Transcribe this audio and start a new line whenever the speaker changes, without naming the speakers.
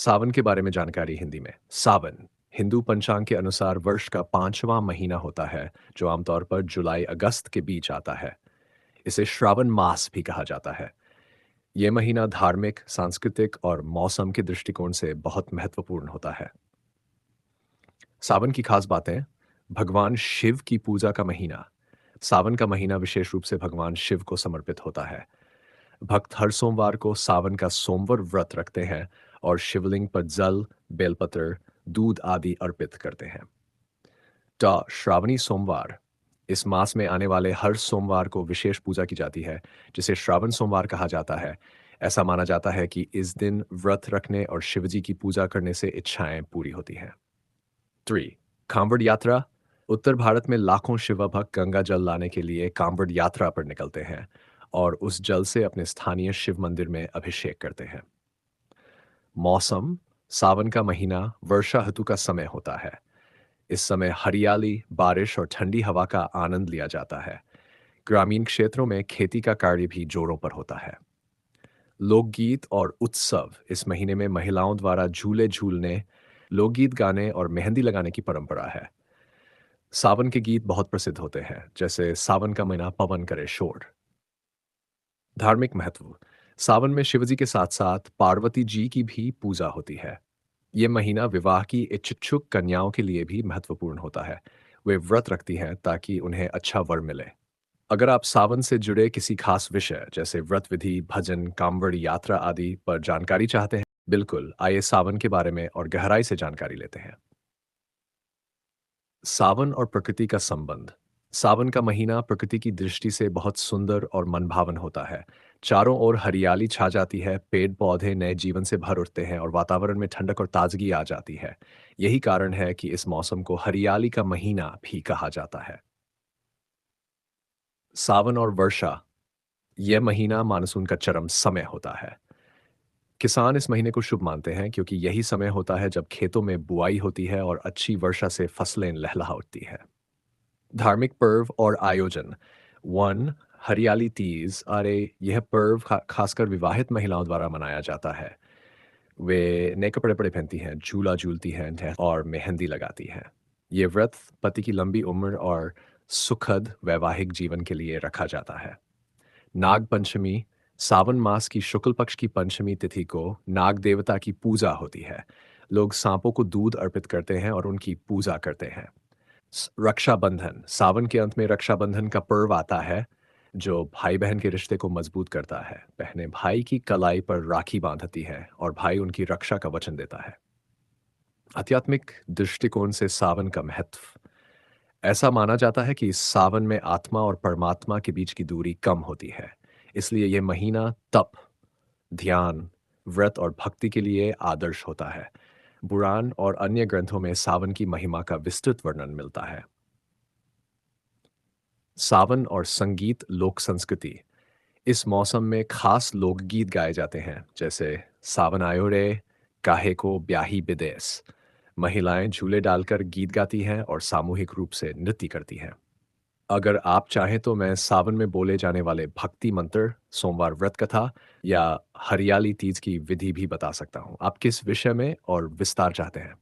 सावन के बारे में जानकारी हिंदी में। सावन हिंदू पंचांग के अनुसार वर्ष का पांचवां महीना होता है, जो आमतौर पर जुलाई अगस्त के बीच आता है। इसे श्रावण मास भी कहा जाता है। यह महीना धार्मिक, सांस्कृतिक और मौसम के दृष्टिकोण से बहुत महत्वपूर्ण होता है। सावन की खास बातें। भगवान शिव की पूजा का महीना। सावन का महीना विशेष रूप से भगवान शिव को समर्पित होता है। भक्त हर सोमवार को सावन का सोमवार व्रत रखते हैं और शिवलिंग पर जल, बेलपत्र, दूध आदि अर्पित करते हैं। श्रावणी सोमवार। इस मास में आने वाले हर सोमवार को विशेष पूजा की जाती है, जिसे श्रावण सोमवार कहा जाता है। ऐसा माना जाता है कि इस दिन व्रत रखने और शिवजी की पूजा करने से इच्छाएं पूरी होती हैं। 3. कांवड़ यात्रा। उत्तर भारत में लाखों शिव भक्त गंगा जल लाने के लिए कांवड़ यात्रा पर निकलते हैं और उस जल से अपने स्थानीय शिव मंदिर में अभिषेक करते हैं। मौसम। सावन का महीना वर्षा ऋतु का समय होता है। इस समय हरियाली, बारिश और ठंडी हवा का आनंद लिया जाता है। ग्रामीण क्षेत्रों में खेती का कार्य भी जोरों पर होता है। लोकगीत और उत्सव। इस महीने में महिलाओं द्वारा झूले झूलने, लोकगीत गाने और मेहंदी लगाने की परंपरा है। सावन के गीत बहुत प्रसिद्ध होते हैं, जैसे सावन का महीना पवन करे शोर। धार्मिक महत्व। सावन में शिवजी के साथ साथ पार्वती जी की भी पूजा होती है। ये महीना विवाह की इच्छुक कन्याओं के लिए भी महत्वपूर्ण होता है। वे व्रत रखती हैं ताकि उन्हें अच्छा वर मिले। अगर आप सावन से जुड़े किसी खास विषय जैसे व्रत विधि, भजन, कांवड़ यात्रा आदि पर जानकारी चाहते हैं, बिल्कुल आइए सावन के बारे में और गहराई से जानकारी लेते हैं। सावन और प्रकृति का संबंध। सावन का महीना प्रकृति की दृष्टि से बहुत सुंदर और मनभावन होता है। चारों ओर हरियाली छा जाती है, पेड़ पौधे नए जीवन से भर उठते हैं और वातावरण में ठंडक और ताजगी आ जाती है। यही कारण है कि इस मौसम को हरियाली का महीना भी कहा जाता है। सावन और वर्षा। यह महीना मानसून का चरम समय होता है। किसान इस महीने को शुभ मानते हैं क्योंकि यही समय होता है जब खेतों में बुआई होती है और अच्छी वर्षा से फसलें लहलहा उठती है। धार्मिक पर्व और आयोजन। वन, हरियाली तीज। अरे, यह पर्व खासकर विवाहित महिलाओं द्वारा मनाया जाता है। वे नए कपड़े पड़े पहनती हैं, झूला झूलती हैं और मेहंदी लगाती हैं। ये व्रत पति की लंबी उम्र और सुखद वैवाहिक जीवन के लिए रखा जाता है। नाग पंचमी। सावन मास की शुक्ल पक्ष की पंचमी तिथि को नाग देवता की पूजा होती है। लोग सांपों को दूध अर्पित करते हैं और उनकी पूजा करते हैं। रक्षाबंधन। सावन के अंत में रक्षाबंधन का पर्व आता है, जो भाई बहन के रिश्ते को मजबूत करता है। बहनें भाई की कलाई पर राखी बांधती हैं और भाई उनकी रक्षा का वचन देता है। आध्यात्मिक दृष्टिकोण से सावन का महत्व। ऐसा माना जाता है कि इस सावन में आत्मा और परमात्मा के बीच की दूरी कम होती है। इसलिए यह महीना तप, ध्यान, व्रत और भक्ति के लिए आदर्श होता है। पुराण और अन्य ग्रंथों में सावन की महिमा का विस्तृत वर्णन मिलता है। सावन और संगीत लोक संस्कृति। इस मौसम में खास लोकगीत गाए जाते हैं, जैसे सावन आयो रे, काहे को ब्याही बिदेस। महिलाएं झूले डालकर गीत गाती हैं और सामूहिक रूप से नृत्य करती हैं। अगर आप चाहें तो मैं सावन में बोले जाने वाले भक्ति मंत्र, सोमवार व्रत कथा या हरियाली तीज की विधि भी बता सकता हूँ। आप किस विषय में और विस्तार चाहते हैं?